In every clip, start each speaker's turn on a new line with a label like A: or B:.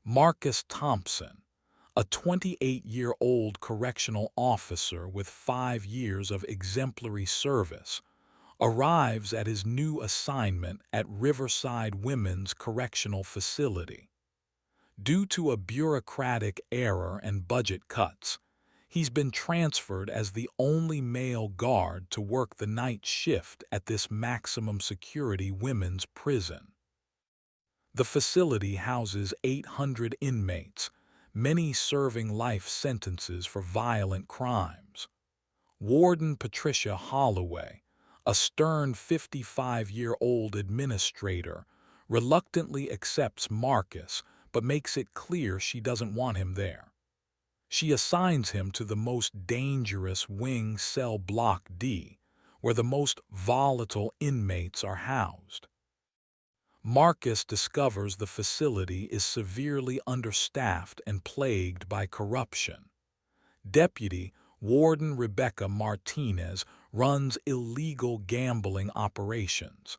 A: Marcus Thompson, a 28-year-old correctional officer with 5 years of exemplary service, arrives at his new assignment at Riverside Women's Correctional Facility. Due to a bureaucratic error and budget cuts, he's been transferred as the only male guard to work the night shift at this maximum security women's prison. The facility houses 800 inmates, many serving life sentences for violent crimes. Warden Patricia Holloway, a stern 55-year-old administrator, reluctantly accepts Marcus but makes it clear she doesn't want him there. She assigns him to the most dangerous wing cell Block D, where the most volatile inmates are housed. Marcus discovers the facility is severely understaffed and plagued by corruption. Deputy Warden Rebecca Martinez runs illegal gambling operations,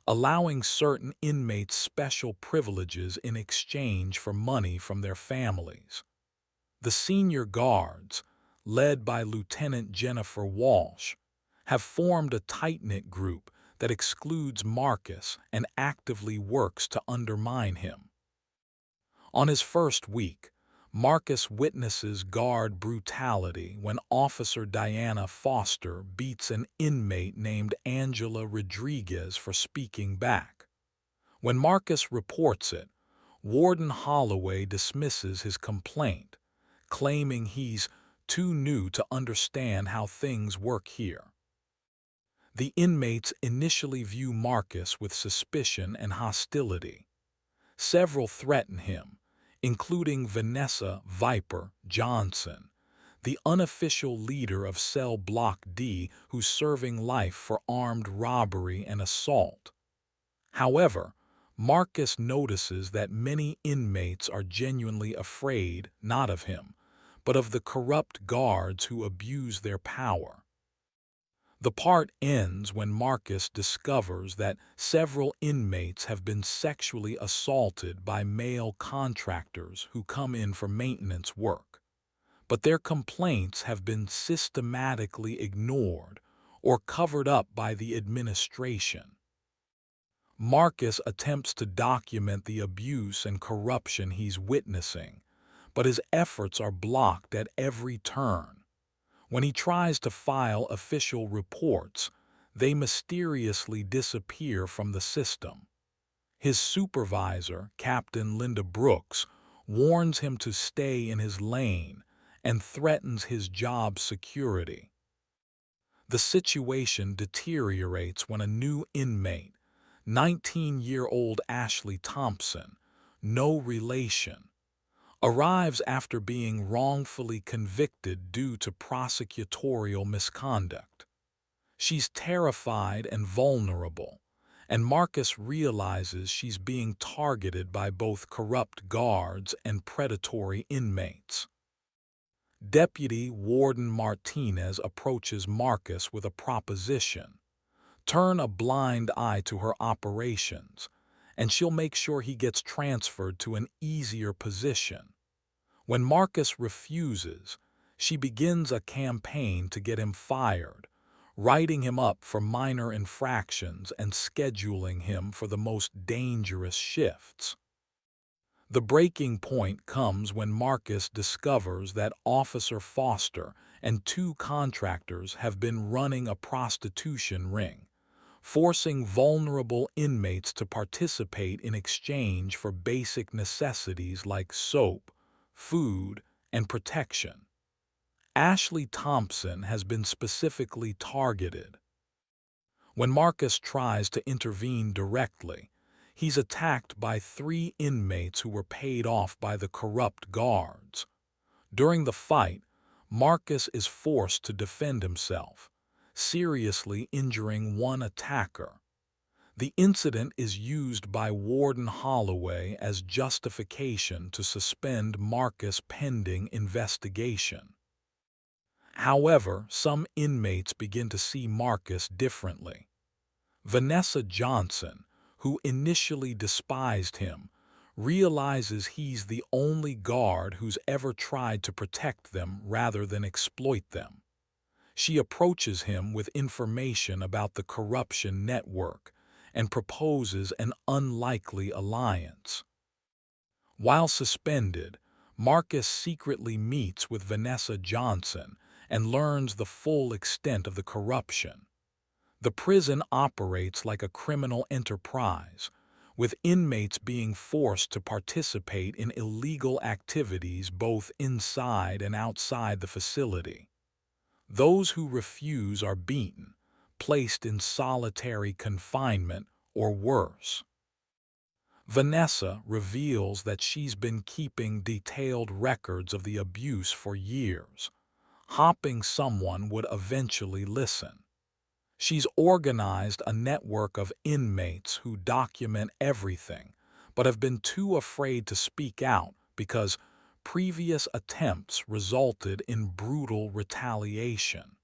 A: allowing certain inmates special privileges in exchange for money from their families. The senior guards, led by Lieutenant Jennifer Walsh, have formed a tight-knit group that excludes Marcus and actively works to undermine him. On his first week, Marcus witnesses guard brutality when Officer Diana Foster beats an inmate named Angela Rodriguez for speaking back. When Marcus reports it, Warden Holloway dismisses his complaint, claiming he's too new to understand how things work here. The inmates initially view Marcus with suspicion and hostility. Several threaten him, including Vanessa "Viper" Johnson, the unofficial leader of Cell Block D who's serving life for armed robbery and assault. However, Marcus notices that many inmates are genuinely afraid not of him, but of the corrupt guards who abuse their power. The part ends when Marcus discovers that several inmates have been sexually assaulted by male contractors who come in for maintenance work, but their complaints have been systematically ignored or covered up by the administration. Marcus attempts to document the abuse and corruption he's witnessing, but his efforts are blocked at every turn. When he tries to file official reports, they mysteriously disappear from the system. His supervisor, Captain Linda Brooks, warns him to stay in his lane and threatens his job security. The situation deteriorates when a new inmate, 19-year-old Ashley Thompson, no relation, arrives after being wrongfully convicted due to prosecutorial misconduct. She's terrified and vulnerable, and Marcus realizes she's being targeted by both corrupt guards and predatory inmates. Deputy Warden Martinez approaches Marcus with a proposition: turn a blind eye to her operations, and she'll make sure he gets transferred to an easier position. When Marcus refuses, she begins a campaign to get him fired, writing him up for minor infractions and scheduling him for the most dangerous shifts. The breaking point comes when Marcus discovers that Officer Foster and 2 contractors have been running a prostitution ring, forcing vulnerable inmates to participate in exchange for basic necessities like soap, food, and protection. Ashley Thompson has been specifically targeted. When Marcus tries to intervene directly, he's attacked by 3 inmates who were paid off by the corrupt guards. During the fight, Marcus is forced to defend himself, seriously injuring one attacker. The incident is used by Warden Holloway as justification to suspend Marcus pending investigation. However, some inmates begin to see Marcus differently. Vanessa Johnson, who initially despised him, realizes he's the only guard who's ever tried to protect them rather than exploit them. She approaches him with information about the corruption network and proposes an unlikely alliance. While suspended, Marcus secretly meets with Vanessa Johnson and learns the full extent of the corruption. The prison operates like a criminal enterprise, with inmates being forced to participate in illegal activities both inside and outside the facility. Those who refuse are beaten, placed in solitary confinement, or worse. Vanessa reveals that she's been keeping detailed records of the abuse for years, hoping someone would eventually listen. She's organized a network of inmates who document everything, but have been too afraid to speak out because previous attempts resulted in brutal retaliation.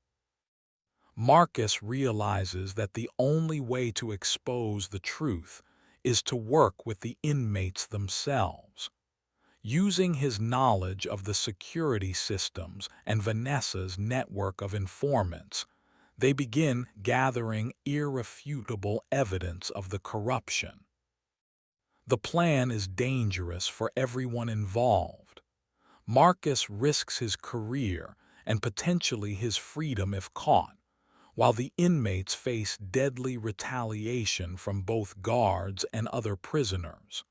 A: Marcus realizes that the only way to expose the truth is to work with the inmates themselves. Using his knowledge of the security systems and Vanessa's network of informants, they begin gathering irrefutable evidence of the corruption. The plan is dangerous for everyone involved. Marcus risks his career and potentially his freedom if caught, while the inmates face deadly retaliation from both guards and other prisoners.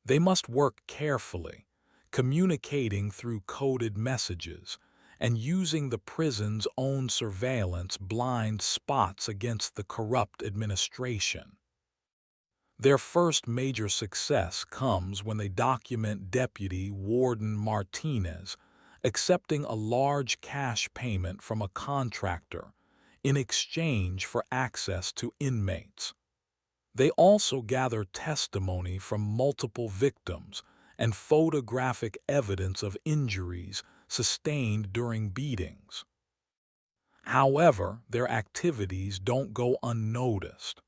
A: They must work carefully, communicating through coded messages, and using the prison's own surveillance blind spots against the corrupt administration. Their first major success comes when they document Deputy Warden Martinez accepting a large cash payment from a contractor in exchange for access to inmates. They also gather testimony from multiple victims and photographic evidence of injuries sustained during beatings. However, their activities don't go unnoticed.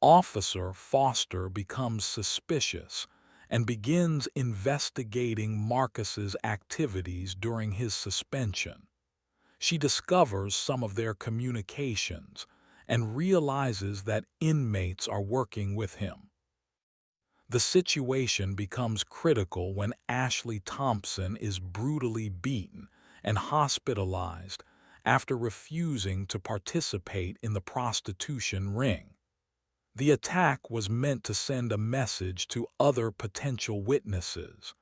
A: Officer Foster becomes suspicious and begins investigating Marcus's activities during his suspension. She discovers some of their communications and realizes that inmates are working with him. The situation becomes critical when Ashley Thompson is brutally beaten and hospitalized after refusing to participate in the prostitution ring. The attack was meant to send a message to other potential witnesses,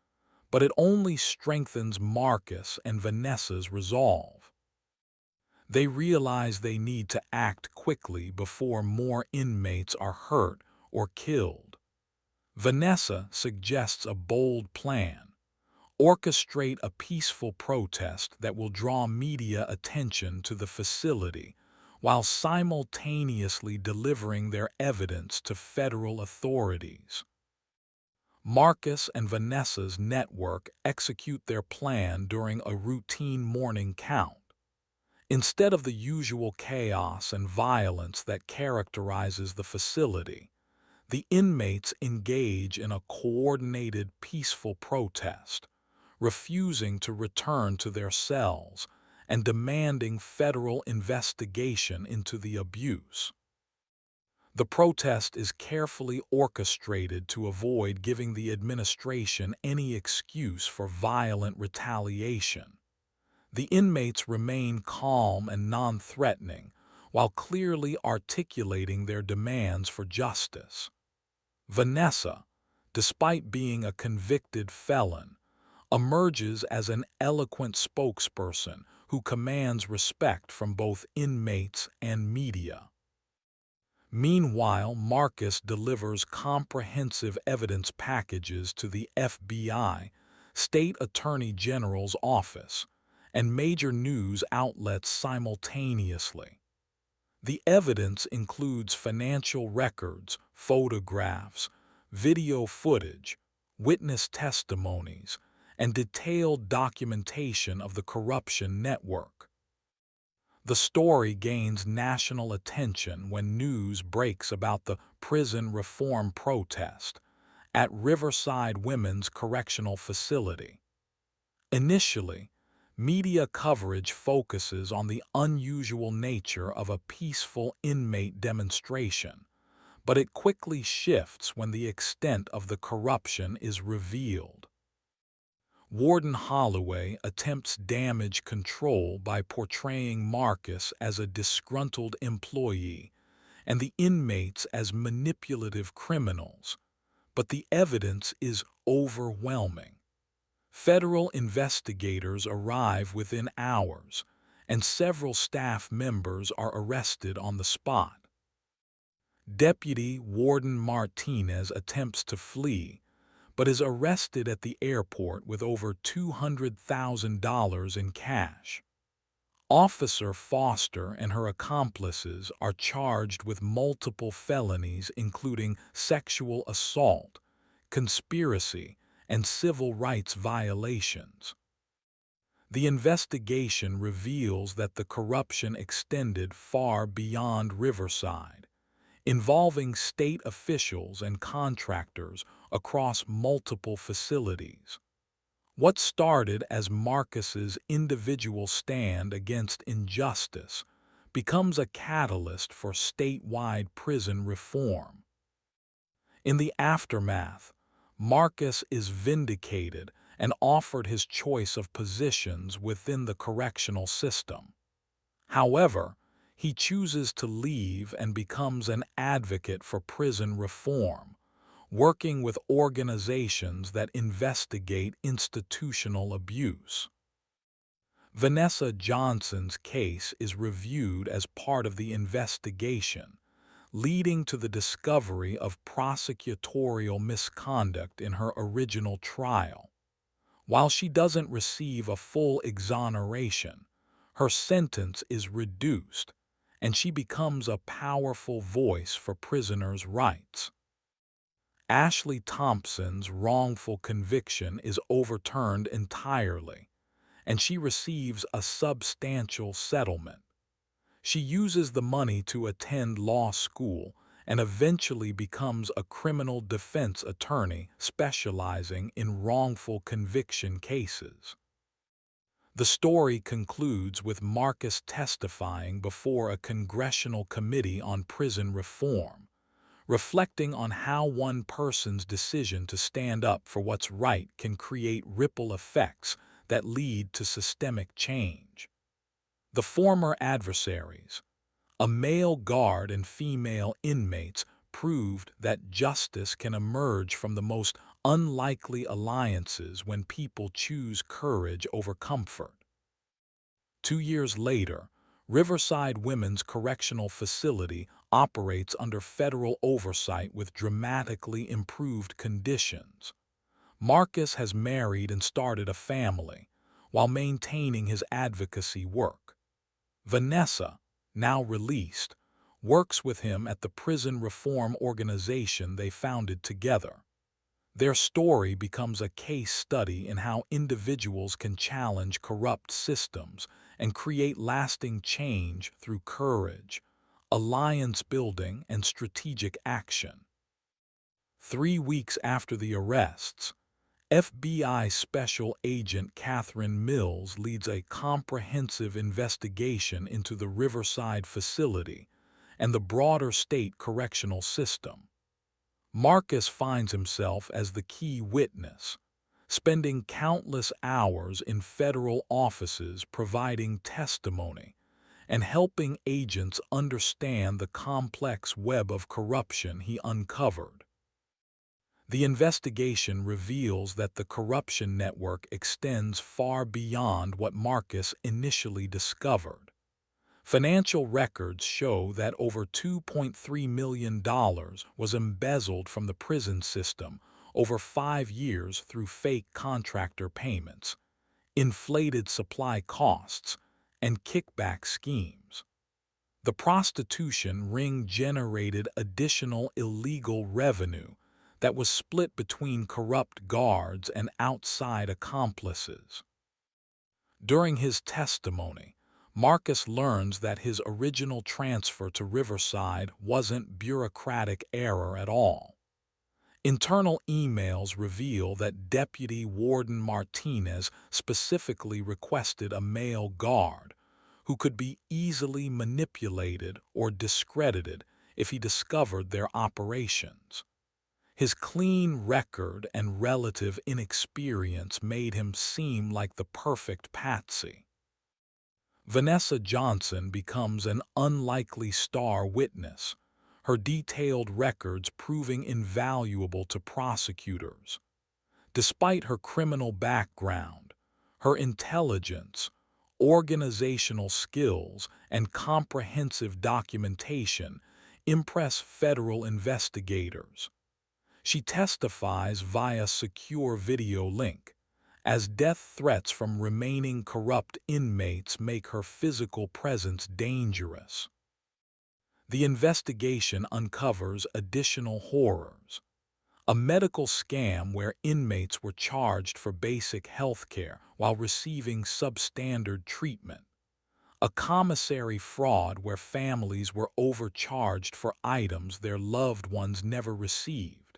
A: but it only strengthens Marcus and Vanessa's resolve. They realize they need to act quickly before more inmates are hurt or killed. Vanessa suggests a bold plan: orchestrate a peaceful protest that will draw media attention to the facility while simultaneously delivering their evidence to federal authorities. Marcus and Vanessa's network execute their plan during a routine morning count. Instead of the usual chaos and violence that characterizes the facility, the inmates engage in a coordinated, peaceful protest, refusing to return to their cells and demanding federal investigation into the abuse. The protest is carefully orchestrated to avoid giving the administration any excuse for violent retaliation. The inmates remain calm and non-threatening while clearly articulating their demands for justice. Vanessa, despite being a convicted felon, emerges as an eloquent spokesperson who commands respect from both inmates and media. Meanwhile, Marcus delivers comprehensive evidence packages to the FBI, State Attorney General's office, and major news outlets simultaneously. The evidence includes financial records, photographs, video footage, witness testimonies, and detailed documentation of the corruption network. The story gains national attention when news breaks about the prison reform protest, at Riverside Women's Correctional Facility. Initially, media coverage focuses on the unusual nature of a peaceful inmate demonstration, but it quickly shifts when the extent of the corruption is revealed. Warden Holloway attempts damage control by portraying Marcus as a disgruntled employee and the inmates as manipulative criminals, but the evidence is overwhelming. Federal investigators arrive within hours, and several staff members are arrested on the spot. Deputy Warden Martinez attempts to flee, but is arrested at the airport with over $200,000 in cash. Officer Foster and her accomplices are charged with multiple felonies including sexual assault, conspiracy, and civil rights violations. The investigation reveals that the corruption extended far beyond Riverside, involving state officials and contractors across multiple facilities. What started as Marcus's individual stand against injustice becomes a catalyst for statewide prison reform. In the aftermath, Marcus is vindicated and offered his choice of positions within the correctional system. However, he chooses to leave and becomes an advocate for prison reform, working with organizations that investigate institutional abuse. Vanessa Johnson's case is reviewed as part of the investigation, leading to the discovery of prosecutorial misconduct in her original trial. While she doesn't receive a full exoneration, her sentence is reduced, and she becomes a powerful voice for prisoners' rights. Ashley Thompson's wrongful conviction is overturned entirely, and she receives a substantial settlement. She uses the money to attend law school and eventually becomes a criminal defense attorney specializing in wrongful conviction cases. The story concludes with Marcus testifying before a congressional committee on prison reform, reflecting on how one person's decision to stand up for what's right can create ripple effects that lead to systemic change. The former adversaries, a male guard and female inmates, proved that justice can emerge from the most unlikely alliances when people choose courage over comfort. 2 years later, Riverside Women's Correctional Facility operates under federal oversight with dramatically improved conditions. Marcus has married and started a family, while maintaining his advocacy work. Vanessa, now released, works with him at the prison reform organization they founded together. Their story becomes a case study in how individuals can challenge corrupt systems and create lasting change through courage, alliance building, and strategic action. 3 weeks after the arrests, FBI Special Agent Catherine Mills leads a comprehensive investigation into the Riverside facility and the broader state correctional system. Marcus finds himself as the key witness, spending countless hours in federal offices providing testimony and helping agents understand the complex web of corruption he uncovered. The investigation reveals that the corruption network extends far beyond what Marcus initially discovered. Financial records show that over $2.3 million was embezzled from the prison system over 5 years through fake contractor payments, inflated supply costs, and kickback schemes. The prostitution ring generated additional illegal revenue that was split between corrupt guards and outside accomplices. During his testimony, Marcus learns that his original transfer to Riverside wasn't bureaucratic error at all. Internal emails reveal that Deputy Warden Martinez specifically requested a male guard who could be easily manipulated or discredited if he discovered their operations. His clean record and relative inexperience made him seem like the perfect patsy. Vanessa Johnson becomes an unlikely star witness, her detailed records proving invaluable to prosecutors. Despite her criminal background, her intelligence, organizational skills, and comprehensive documentation impress federal investigators. She testifies via secure video link, as death threats from remaining corrupt inmates make her physical presence dangerous. The investigation uncovers additional horrors. A medical scam where inmates were charged for basic health care while receiving substandard treatment. A commissary fraud where families were overcharged for items their loved ones never received.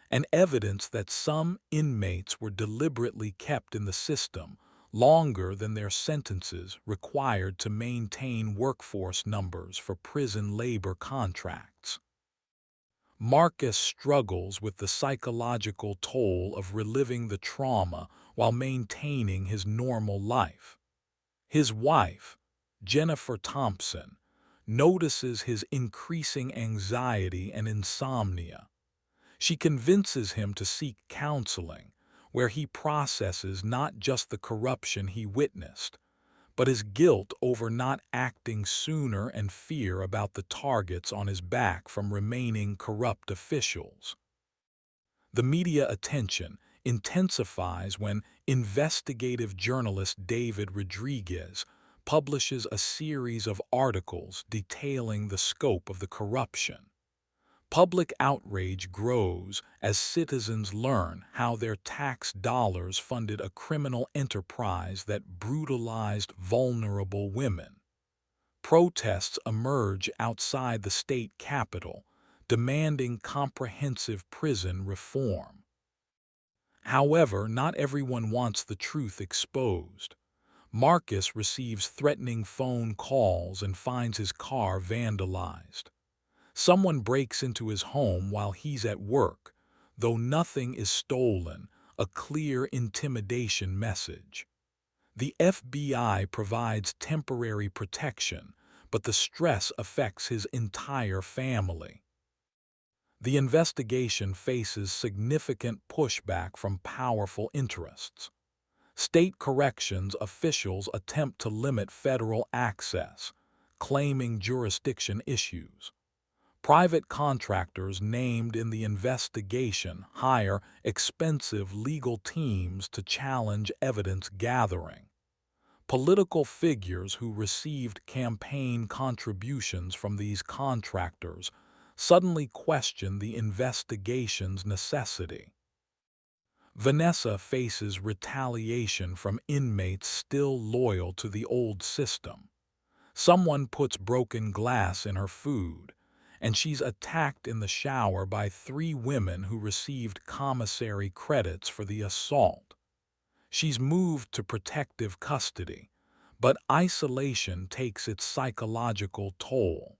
A: And evidence that some inmates were deliberately kept in the system longer than their sentences required to maintain workforce numbers for prison labor contracts. Marcus struggles with the psychological toll of reliving the trauma while maintaining his normal life. His wife, Jennifer Thompson, notices his increasing anxiety and insomnia. She convinces him to seek counseling, where he processes not just the corruption he witnessed, but his guilt over not acting sooner and fear about the targets on his back from remaining corrupt officials. The media attention intensifies when investigative journalist David Rodriguez publishes a series of articles detailing the scope of the corruption. Public outrage grows as citizens learn how their tax dollars funded a criminal enterprise that brutalized vulnerable women. Protests emerge outside the state capitol, demanding comprehensive prison reform. However, not everyone wants the truth exposed. Marcus receives threatening phone calls and finds his car vandalized. Someone breaks into his home while he's at work, though nothing is stolen, a clear intimidation message. The FBI provides temporary protection, but the stress affects his entire family. The investigation faces significant pushback from powerful interests. State corrections officials attempt to limit federal access, claiming jurisdiction issues. Private contractors named in the investigation hire expensive legal teams to challenge evidence gathering. Political figures who received campaign contributions from these contractors suddenly question the investigation's necessity. Vanessa faces retaliation from inmates still loyal to the old system. Someone puts broken glass in her food, and she's attacked in the shower by 3 women who received commissary credits for the assault. She's moved to protective custody, but isolation takes its psychological toll.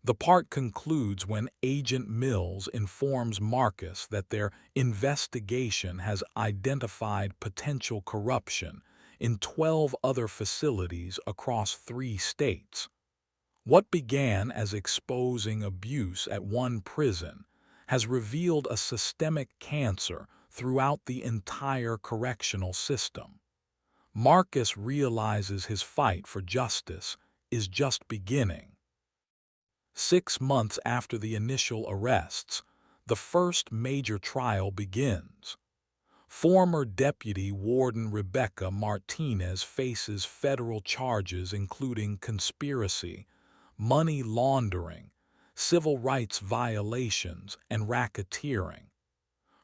A: The part concludes when Agent Mills informs Marcus that their investigation has identified potential corruption in 12 other facilities across 3 states. What began as exposing abuse at one prison has revealed a systemic cancer throughout the entire correctional system. Marcus realizes his fight for justice is just beginning. 6 months after the initial arrests, the first major trial begins. Former Deputy Warden Rebecca Martinez faces federal charges including conspiracy, money laundering, civil rights violations, and racketeering.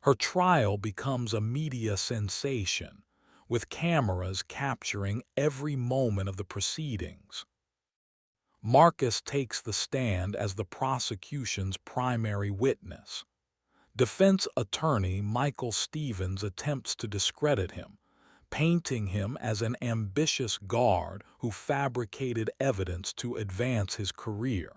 A: Her trial becomes a media sensation, with cameras capturing every moment of the proceedings. Marcus takes the stand as the prosecution's primary witness. Defense attorney Michael Stevens attempts to discredit him, painting him as an ambitious guard who fabricated evidence to advance his career.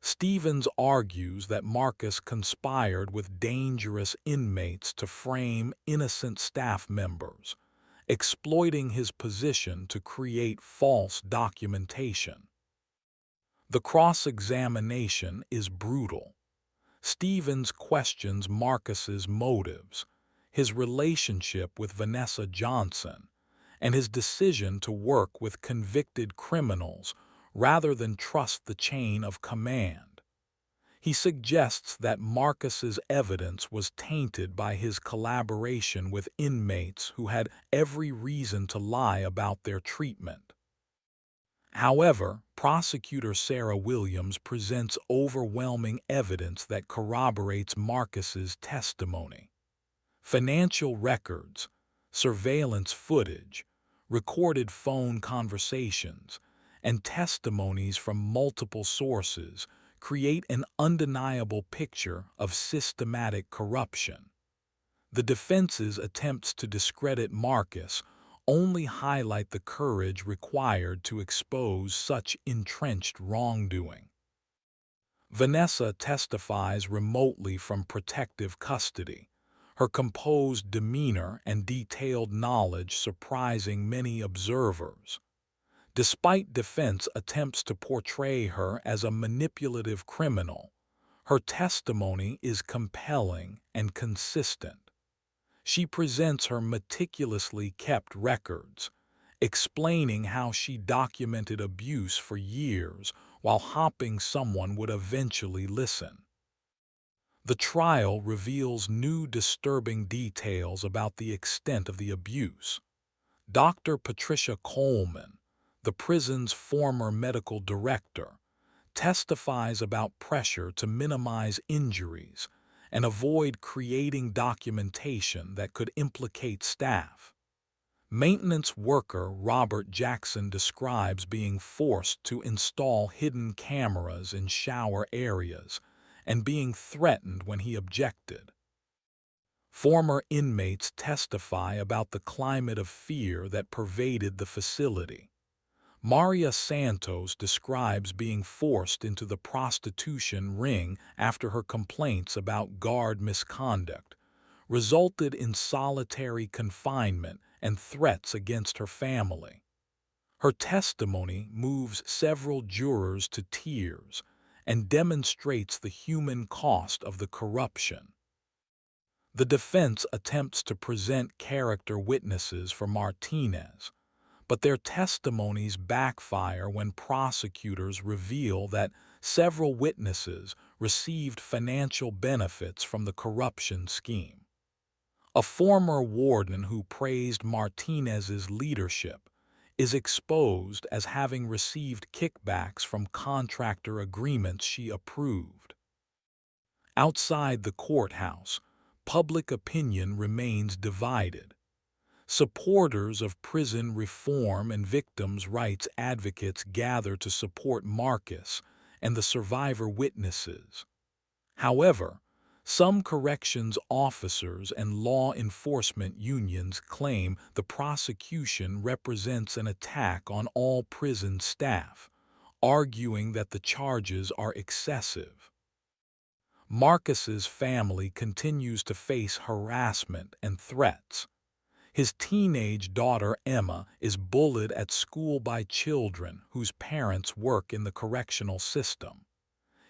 A: Stevens argues that Marcus conspired with dangerous inmates to frame innocent staff members, exploiting his position to create false documentation. The cross-examination is brutal. Stevens questions Marcus's motives, his relationship with Vanessa Johnson, and his decision to work with convicted criminals rather than trust the chain of command. He suggests that Marcus's evidence was tainted by his collaboration with inmates who had every reason to lie about their treatment. However, prosecutor Sarah Williams presents overwhelming evidence that corroborates Marcus's testimony. Financial records, surveillance footage, recorded phone conversations, and testimonies from multiple sources create an undeniable picture of systematic corruption. The defense's attempts to discredit Marcus only highlight the courage required to expose such entrenched wrongdoing. Vanessa testifies remotely from protective custody, her composed demeanor and detailed knowledge surprising many observers. Despite defense attempts to portray her as a manipulative criminal, her testimony is compelling and consistent. She presents her meticulously kept records, explaining how she documented abuse for years while hoping someone would eventually listen. The trial reveals new disturbing details about the extent of the abuse. Dr. Patricia Coleman, the prison's former medical director, testifies about pressure to minimize injuries and avoid creating documentation that could implicate staff. Maintenance worker Robert Jackson describes being forced to install hidden cameras in shower areas and being threatened when he objected. Former inmates testify about the climate of fear that pervaded the facility. Maria Santos describes being forced into the prostitution ring after her complaints about guard misconduct resulted in solitary confinement and threats against her family. Her testimony moves several jurors to tears and demonstrates the human cost of the corruption. The defense attempts to present character witnesses for Martinez, but their testimonies backfire when prosecutors reveal that several witnesses received financial benefits from the corruption scheme. A former warden who praised Martinez's leadership is exposed as having received kickbacks from contractor agreements she approved. Outside the courthouse, public opinion remains divided. Supporters of prison reform and victims' rights advocates gather to support Marcus and the survivor witnesses. However, some corrections officers and law enforcement unions claim the prosecution represents an attack on all prison staff, arguing that the charges are excessive. Marcus's family continues to face harassment and threats. His teenage daughter Emma is bullied at school by children whose parents work in the correctional system.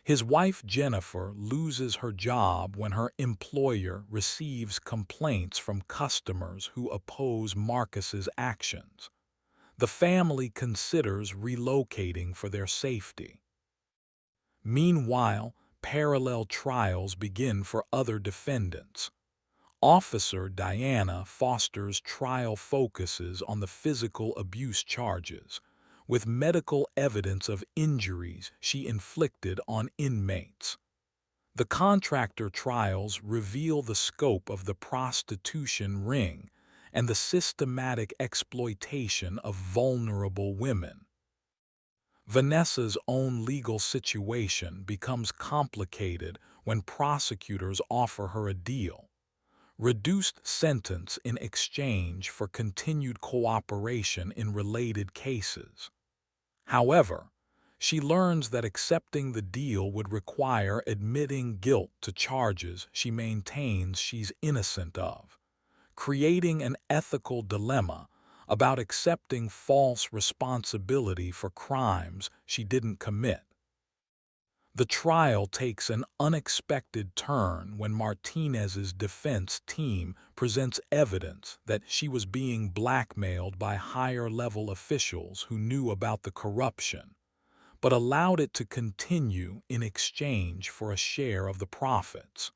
A: His wife Jennifer loses her job when her employer receives complaints from customers who oppose Marcus's actions. The family considers relocating for their safety. Meanwhile, parallel trials begin for other defendants. Officer Diana Foster's trial focuses on the physical abuse charges, with medical evidence of injuries she inflicted on inmates. The contractor trials reveal the scope of the prostitution ring and the systematic exploitation of vulnerable women. Vanessa's own legal situation becomes complicated when prosecutors offer her a deal: reduced sentence in exchange for continued cooperation in related cases. However, she learns that accepting the deal would require admitting guilt to charges she maintains she's innocent of, creating an ethical dilemma about accepting false responsibility for crimes she didn't commit. The trial takes an unexpected turn when Martinez's defense team presents evidence that she was being blackmailed by higher-level officials who knew about the corruption, but allowed it to continue in exchange for a share of the profits.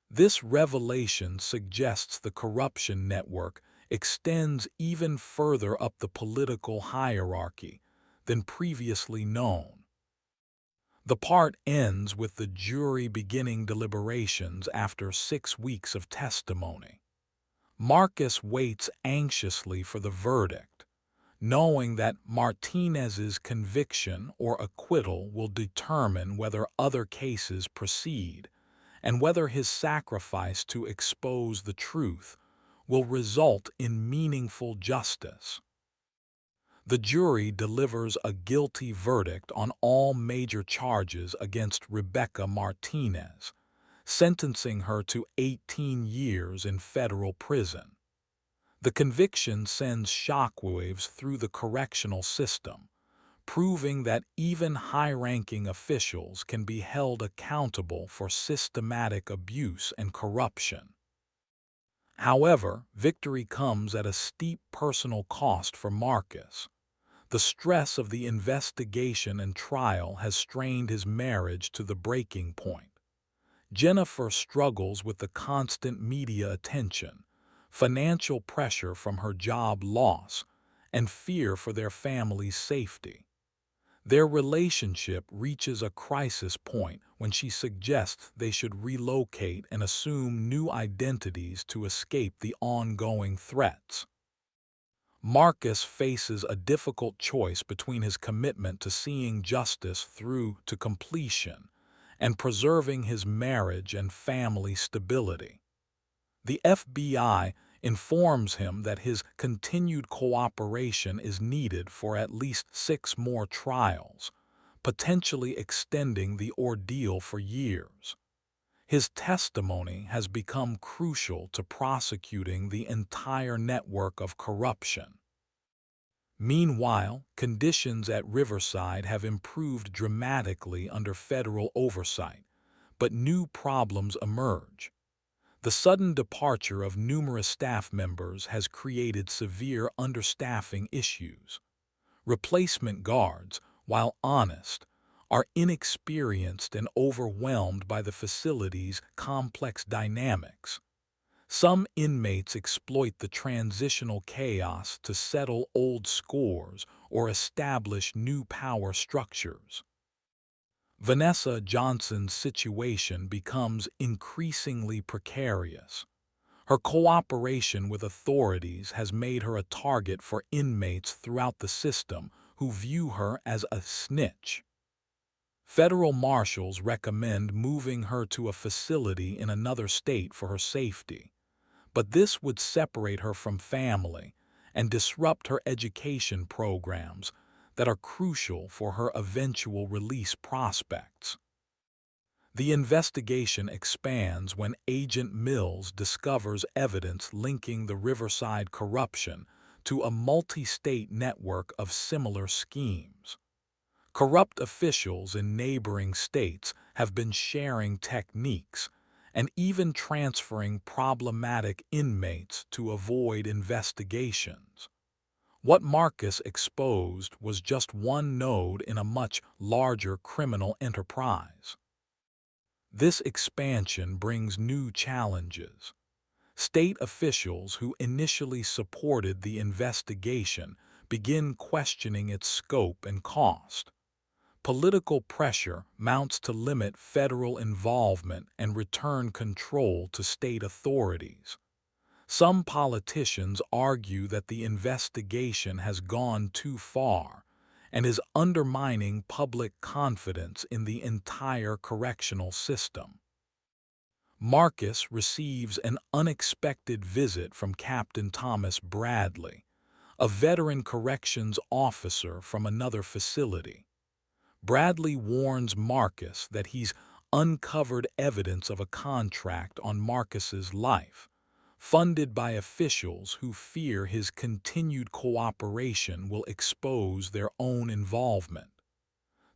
A: This revelation suggests the corruption network extends even further up the political hierarchy than previously known. The part ends with the jury beginning deliberations after 6 weeks of testimony. Marcus waits anxiously for the verdict, knowing that Martinez's conviction or acquittal will determine whether other cases proceed and whether his sacrifice to expose the truth will result in meaningful justice. The jury delivers a guilty verdict on all major charges against Rebecca Martinez, sentencing her to 18 years in federal prison. The conviction sends shockwaves through the correctional system, proving that even high-ranking officials can be held accountable for systematic abuse and corruption. However, victory comes at a steep personal cost for Marcus. The stress of the investigation and trial has strained his marriage to the breaking point. Jennifer struggles with the constant media attention, financial pressure from her job loss, and fear for their family's safety. Their relationship reaches a crisis point when she suggests they should relocate and assume new identities to escape the ongoing threats. Marcus faces a difficult choice between his commitment to seeing justice through to completion and preserving his marriage and family stability. The FBI informs him that his continued cooperation is needed for at least 6 more trials, potentially extending the ordeal for years. His testimony has become crucial to prosecuting the entire network of corruption. Meanwhile, conditions at Riverside have improved dramatically under federal oversight, but new problems emerge. The sudden departure of numerous staff members has created severe understaffing issues. Replacement guards, while honest, are inexperienced and overwhelmed by the facility's complex dynamics. Some inmates exploit the transitional chaos to settle old scores or establish new power structures. Vanessa Johnson's situation becomes increasingly precarious. Her cooperation with authorities has made her a target for inmates throughout the system who view her as a snitch. Federal marshals recommend moving her to a facility in another state for her safety, but this would separate her from family and disrupt her education programs that are crucial for her eventual release prospects. The investigation expands when Agent Mills discovers evidence linking the Riverside corruption to a multi-state network of similar schemes. Corrupt officials in neighboring states have been sharing techniques and even transferring problematic inmates to avoid investigations. What Marcus exposed was just one node in a much larger criminal enterprise. This expansion brings new challenges. State officials who initially supported the investigation begin questioning its scope and cost. Political pressure mounts to limit federal involvement and return control to state authorities. Some politicians argue that the investigation has gone too far and is undermining public confidence in the entire correctional system. Marcus receives an unexpected visit from Captain Thomas Bradley, a veteran corrections officer from another facility. Bradley warns Marcus that he's uncovered evidence of a contract on Marcus's life, funded by officials who fear his continued cooperation will expose their own involvement.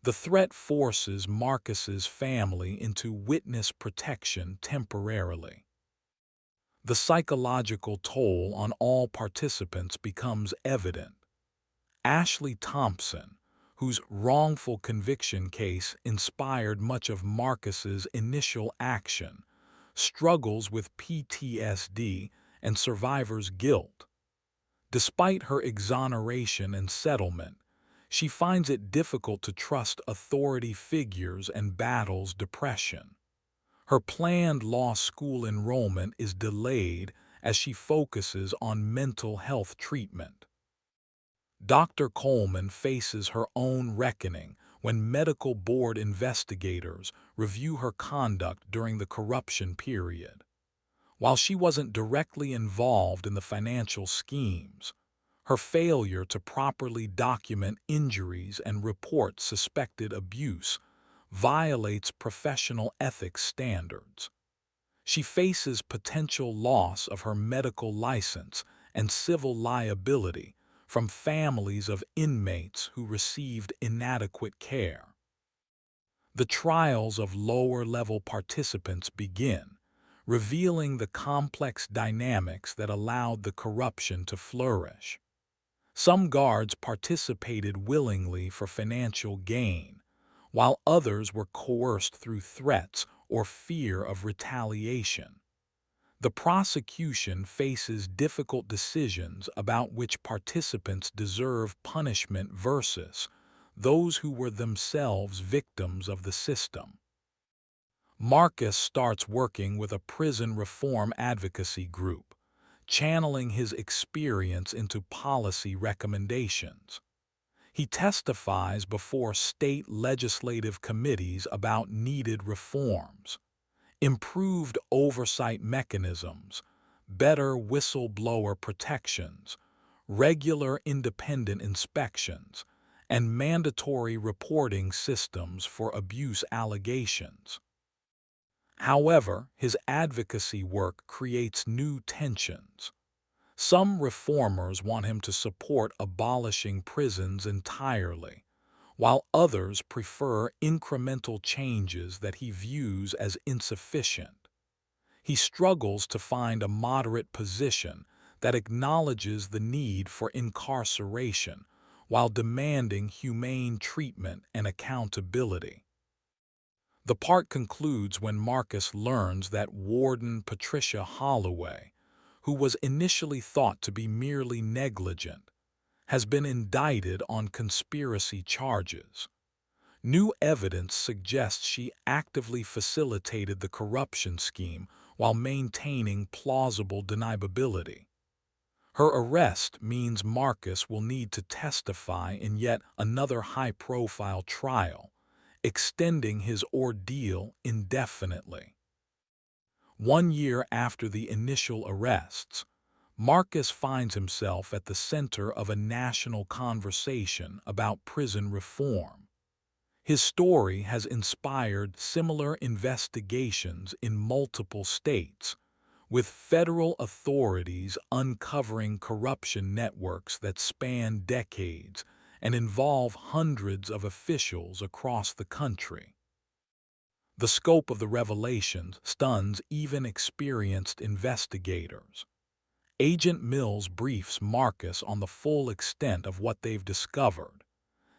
A: The threat forces Marcus's family into witness protection temporarily. The psychological toll on all participants becomes evident. Ashley Thompson, whose wrongful conviction case inspired much of Marcus's initial action, struggles with PTSD and survivor's guilt. Despite her exoneration and settlement, she finds it difficult to trust authority figures and battles depression. Her planned law school enrollment is delayed as she focuses on mental health treatment. Dr. Coleman faces her own reckoning when medical board investigators review her conduct during the corruption period. While she wasn't directly involved in the financial schemes, her failure to properly document injuries and report suspected abuse violates professional ethics standards. She faces potential loss of her medical license and civil liability from families of inmates who received inadequate care. The trials of lower-level participants begin, revealing the complex dynamics that allowed the corruption to flourish. Some guards participated willingly for financial gain, while others were coerced through threats or fear of retaliation. The prosecution faces difficult decisions about which participants deserve punishment versus those who were themselves victims of the system. Marcus starts working with a prison reform advocacy group, channeling his experience into policy recommendations. He testifies before state legislative committees about needed reforms, improved oversight mechanisms, better whistleblower protections, regular independent inspections, and mandatory reporting systems for abuse allegations. However, his advocacy work creates new tensions. Some reformers want him to support abolishing prisons entirely, while others prefer incremental changes that he views as insufficient. He struggles to find a moderate position that acknowledges the need for incarceration while demanding humane treatment and accountability. The part concludes when Marcus learns that Warden Patricia Holloway, who was initially thought to be merely negligent, has been indicted on conspiracy charges. New evidence suggests she actively facilitated the corruption scheme while maintaining plausible deniability. Her arrest means Marcus will need to testify in yet another high-profile trial, extending his ordeal indefinitely. 1 year after the initial arrests, Marcus finds himself at the center of a national conversation about prison reform. His story has inspired similar investigations in multiple states, with federal authorities uncovering corruption networks that span decades and involve hundreds of officials across the country. The scope of the revelations stuns even experienced investigators. Agent Mills briefs Marcus on the full extent of what they've discovered: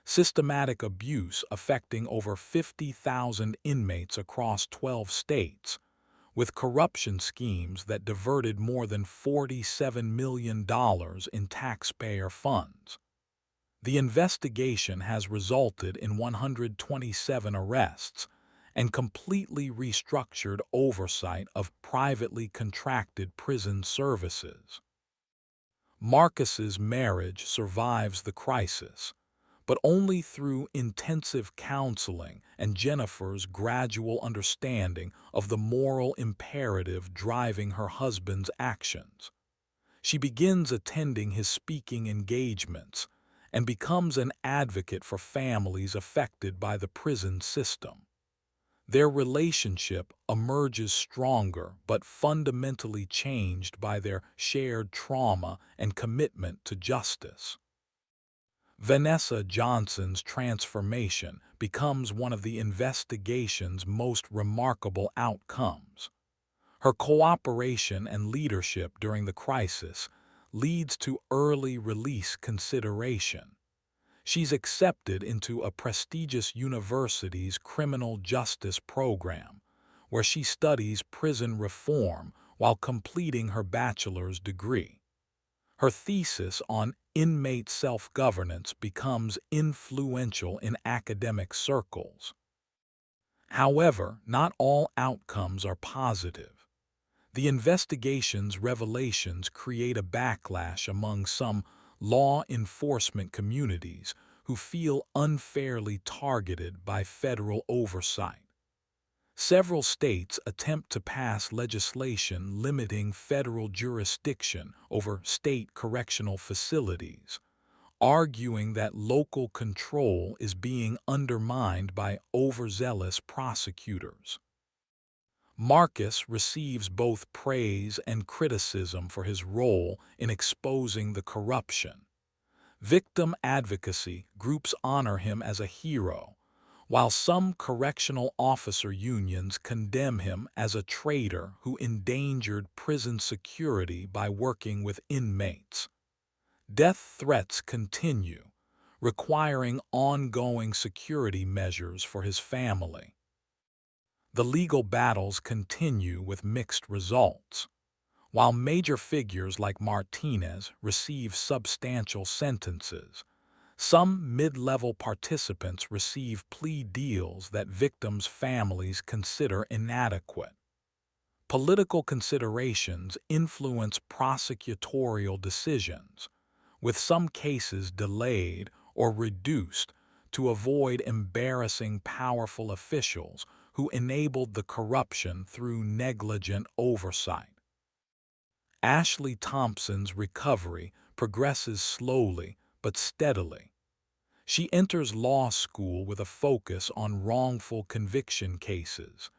A: systematic abuse affecting over 50,000 inmates across 12 states, with corruption schemes that diverted more than $47 million in taxpayer funds. The investigation has resulted in 127 arrests and completely restructured oversight of privately contracted prison services. Marcus's marriage survives the crisis, but only through intensive counseling and Jennifer's gradual understanding of the moral imperative driving her husband's actions. She begins attending his speaking engagements and becomes an advocate for families affected by the prison system. Their relationship emerges stronger but fundamentally changed by their shared trauma and commitment to justice. Vanessa Johnson's transformation becomes one of the investigation's most remarkable outcomes. Her cooperation and leadership during the crisis leads to early release consideration. She's accepted into a prestigious university's criminal justice program, where she studies prison reform while completing her bachelor's degree. Her thesis on inmate self-governance becomes influential in academic circles. However, not all outcomes are positive. The investigation's revelations create a backlash among some law enforcement communities who feel unfairly targeted by federal oversight. Several states attempt to pass legislation limiting federal jurisdiction over state correctional facilities, arguing that local control is being undermined by overzealous prosecutors. Marcus receives both praise and criticism for his role in exposing the corruption. Victim advocacy groups honor him as a hero, while some correctional officer unions condemn him as a traitor who endangered prison security by working with inmates. Death threats continue, requiring ongoing security measures for his family. The legal battles continue with mixed results. While major figures like Martinez receive substantial sentences, some mid-level participants receive plea deals that victims' families consider inadequate. Political considerations influence prosecutorial decisions, with some cases delayed or reduced to avoid embarrassing powerful officials who enabled the corruption through negligent oversight. Ashley Thompson's recovery progresses slowly but steadily. She enters law school with a focus on wrongful conviction cases,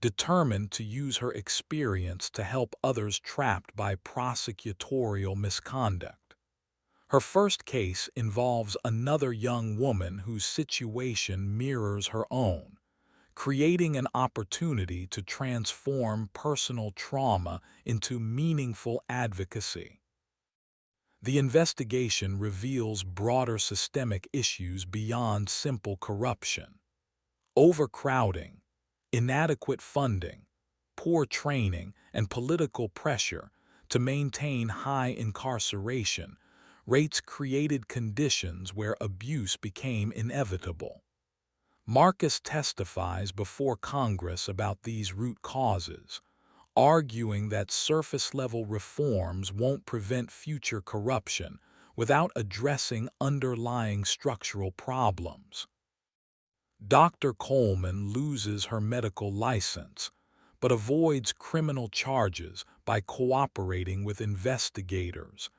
A: determined to use her experience to help others trapped by prosecutorial misconduct. Her first case involves another young woman whose situation mirrors her own, creating an opportunity to transform personal trauma into meaningful advocacy. The investigation reveals broader systemic issues beyond simple corruption. Overcrowding, inadequate funding, poor training, and political pressure to maintain high incarceration rates created conditions where abuse became inevitable. Marcus testifies before Congress about these root causes, arguing that surface-level reforms won't prevent future corruption without addressing underlying structural problems. Dr. Coleman loses her medical license, but avoids criminal charges by cooperating with investigators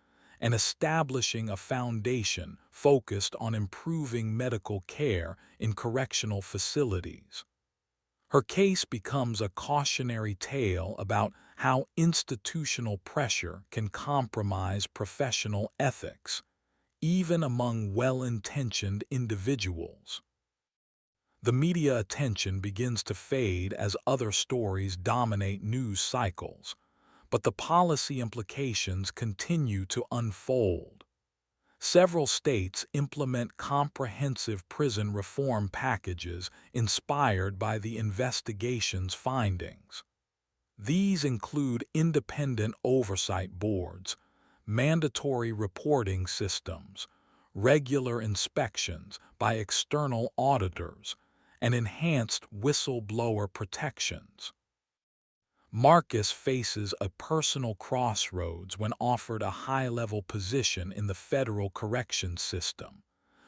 A: and establishing a foundation focused on improving medical care in correctional facilities. Her case becomes a cautionary tale about how institutional pressure can compromise professional ethics, even among well-intentioned individuals. The media attention begins to fade as other stories dominate news cycles, but the policy implications continue to unfold. Several states implement comprehensive prison reform packages inspired by the investigation's findings. These include independent oversight boards, mandatory reporting systems, regular inspections by external auditors, and enhanced whistleblower protections. Marcus faces a personal crossroads when offered a high-level position in the federal corrections system,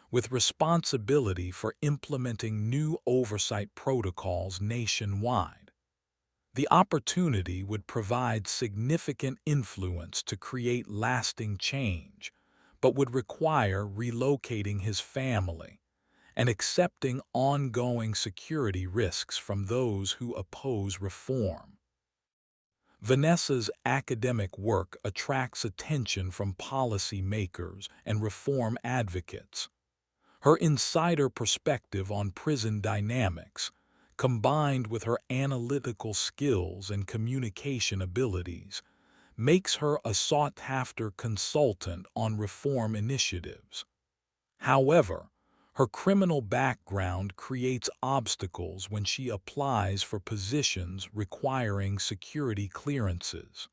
A: with responsibility for implementing new oversight protocols nationwide. The opportunity would provide significant influence to create lasting change, but would require relocating his family and accepting ongoing security risks from those who oppose reform. Vanessa's academic work attracts attention from policymakers and reform advocates. Her insider perspective on prison dynamics, combined with her analytical skills and communication abilities, makes her a sought-after consultant on reform initiatives. However, her criminal background creates obstacles when she applies for positions requiring security clearances.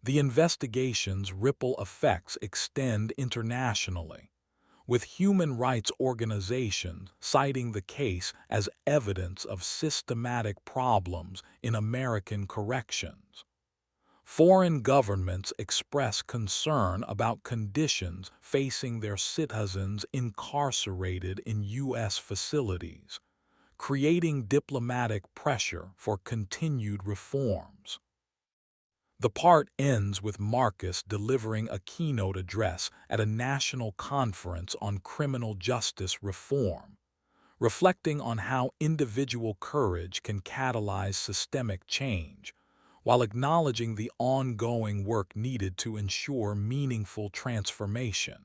A: The investigation's ripple effects extend internationally, with human rights organizations citing the case as evidence of systematic problems in American corrections. Foreign governments express concern about conditions facing their citizens incarcerated in U.S. facilities, creating diplomatic pressure for continued reforms. The part ends with Marcus delivering a keynote address at a national conference on criminal justice reform, reflecting on how individual courage can catalyze systemic change, while acknowledging the ongoing work needed to ensure meaningful transformation.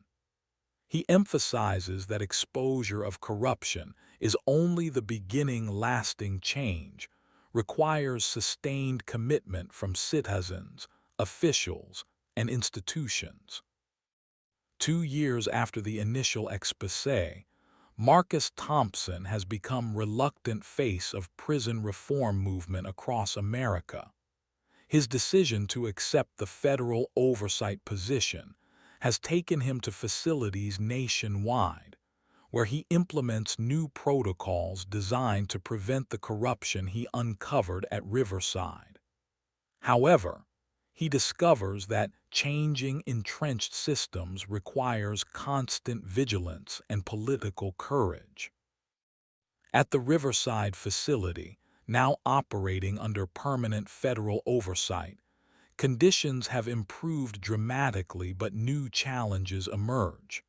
A: He emphasizes that exposure of corruption is only the beginning. Lasting change requires sustained commitment from citizens, officials, and institutions. 2 years after the initial exposé, Marcus Thompson has become reluctant face of prison reform movement across America. His decision to accept the federal oversight position has taken him to facilities nationwide, where he implements new protocols designed to prevent the corruption he uncovered at Riverside. However, he discovers that changing entrenched systems requires constant vigilance and political courage. At the Riverside facility, now operating under permanent federal oversight, conditions have improved dramatically, but new challenges emerge.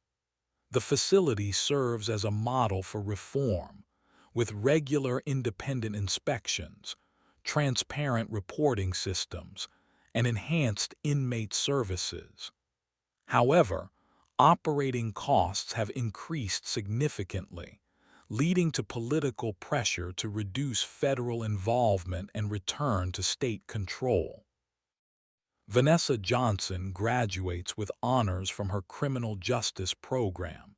A: The facility serves as a model for reform, with regular independent inspections, transparent reporting systems, and enhanced inmate services. However, operating costs have increased significantly, leading to political pressure to reduce federal involvement and return to state control. Vanessa Johnson graduates with honors from her criminal justice program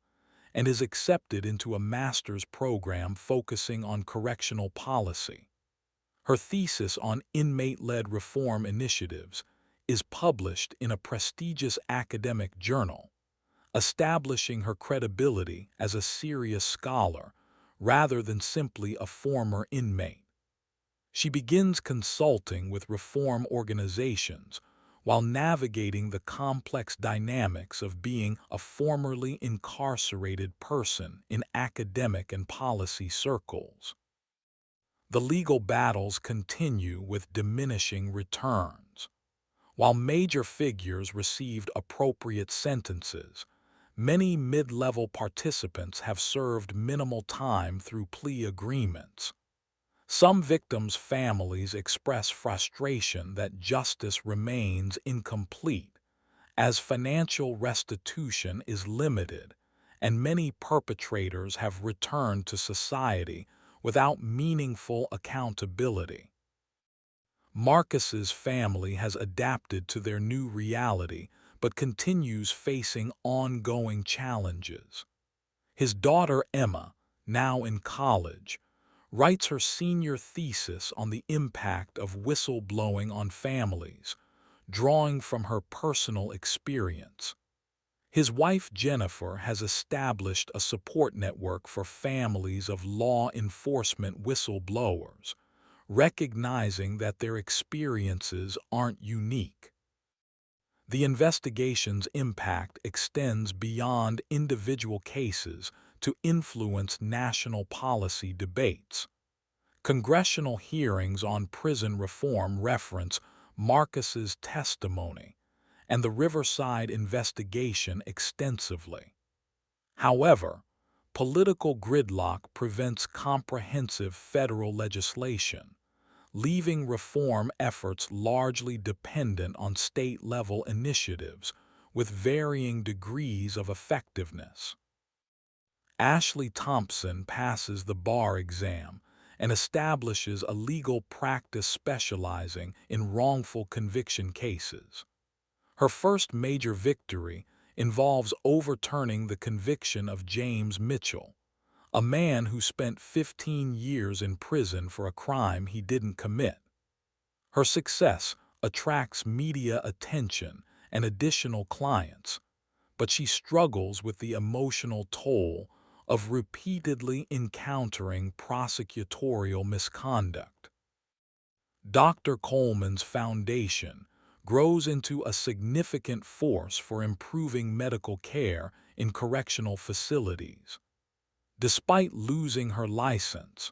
A: and is accepted into a master's program focusing on correctional policy. Her thesis on inmate-led reform initiatives is published in a prestigious academic journal, establishing her credibility as a serious scholar rather than simply a former inmate. She begins consulting with reform organizations while navigating the complex dynamics of being a formerly incarcerated person in academic and policy circles. The legal battles continue with diminishing returns. While major figures received appropriate sentences, many mid-level participants have served minimal time through plea agreements. Some victims' families express frustration that justice remains incomplete, as financial restitution is limited, and many perpetrators have returned to society without meaningful accountability. Marcus's family has adapted to their new reality but continues facing ongoing challenges. His daughter Emma, now in college, writes her senior thesis on the impact of whistleblowing on families, drawing from her personal experience. His wife Jennifer has established a support network for families of law enforcement whistleblowers, recognizing that their experiences aren't unique. The investigation's impact extends beyond individual cases to influence national policy debates. Congressional hearings on prison reform reference Marcus's testimony and the Riverside investigation extensively. However, political gridlock prevents comprehensive federal legislation, leaving reform efforts largely dependent on state-level initiatives with varying degrees of effectiveness. Ashley Thompson passes the bar exam and establishes a legal practice specializing in wrongful conviction cases. Her first major victory involves overturning the conviction of James Mitchell, a man who spent 15 years in prison for a crime he didn't commit. Her success attracts media attention and additional clients, but she struggles with the emotional toll of repeatedly encountering prosecutorial misconduct. Dr. Coleman's foundation grows into a significant force for improving medical care in correctional facilities. Despite losing her license,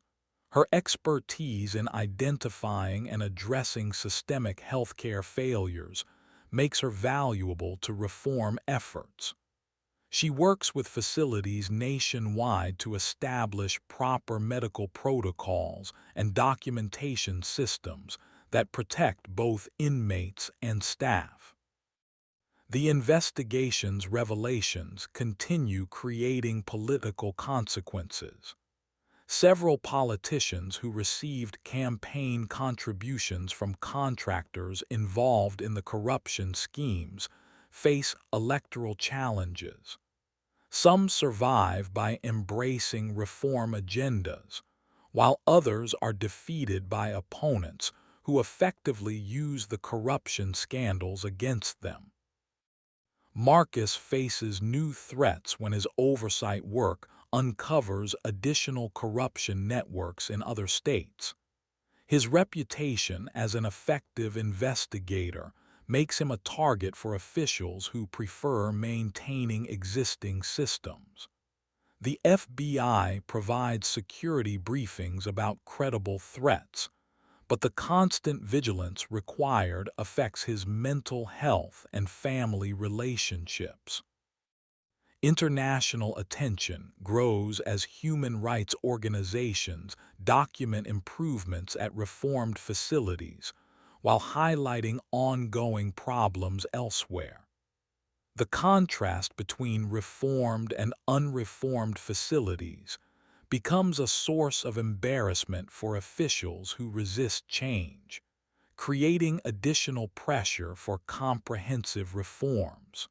A: her expertise in identifying and addressing systemic healthcare failures makes her valuable to reform efforts. She works with facilities nationwide to establish proper medical protocols and documentation systems that protect both inmates and staff. The investigation's revelations continue creating political consequences. Several politicians who received campaign contributions from contractors involved in the corruption schemes face electoral challenges. Some survive by embracing reform agendas, while others are defeated by opponents who effectively use the corruption scandals against them. Marcus faces new threats when his oversight work uncovers additional corruption networks in other states. His reputation as an effective investigator makes him a target for officials who prefer maintaining existing systems. The FBI provides security briefings about credible threats, but the constant vigilance required affects his mental health and family relationships. International attention grows as human rights organizations document improvements at reformed facilities, while highlighting ongoing problems elsewhere. The contrast between reformed and unreformed facilities becomes a source of embarrassment for officials who resist change, creating additional pressure for comprehensive reforms.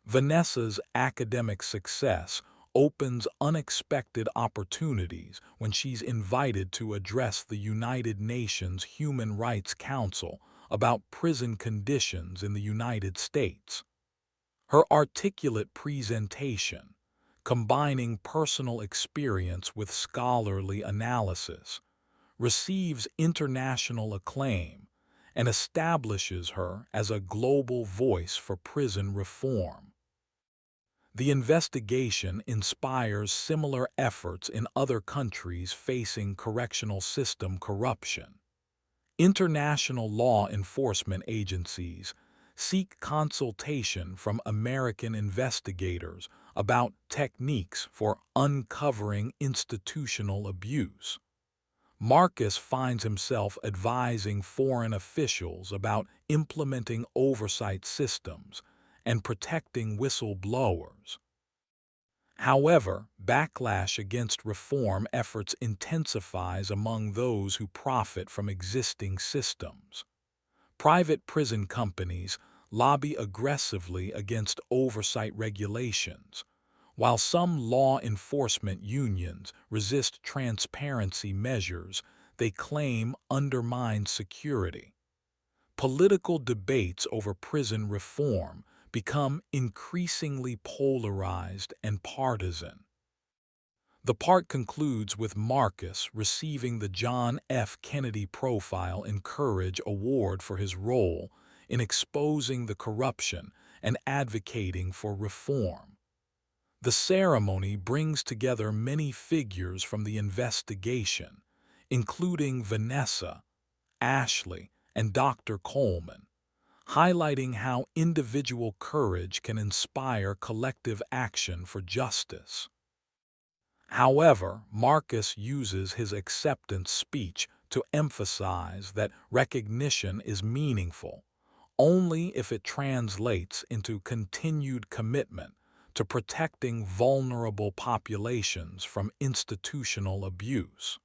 A: Vanessa's academic success opens unexpected opportunities when she's invited to address the United Nations Human Rights Council about prison conditions in the United States. Her articulate presentation, combining personal experience with scholarly analysis, receives international acclaim and establishes her as a global voice for prison reform. The investigation inspires similar efforts in other countries facing correctional system corruption. International law enforcement agencies seek consultation from American investigators about techniques for uncovering institutional abuse. Marcus finds himself advising foreign officials about implementing oversight systems and protecting whistleblowers. However, backlash against reform efforts intensifies among those who profit from existing systems. Private prison companies lobby aggressively against oversight regulations, while some law enforcement unions resist transparency measures they claim undermine security. Political debates over prison reform become increasingly polarized and partisan. The part concludes with Marcus receiving the John F. Kennedy Profile in Courage Award for his role in exposing the corruption and advocating for reform. The ceremony brings together many figures from the investigation, including Vanessa, Ashley, and Dr. Coleman, highlighting how individual courage can inspire collective action for justice. However, Marcus uses his acceptance speech to emphasize that recognition is meaningful only if it translates into continued commitment to protecting vulnerable populations from institutional abuse.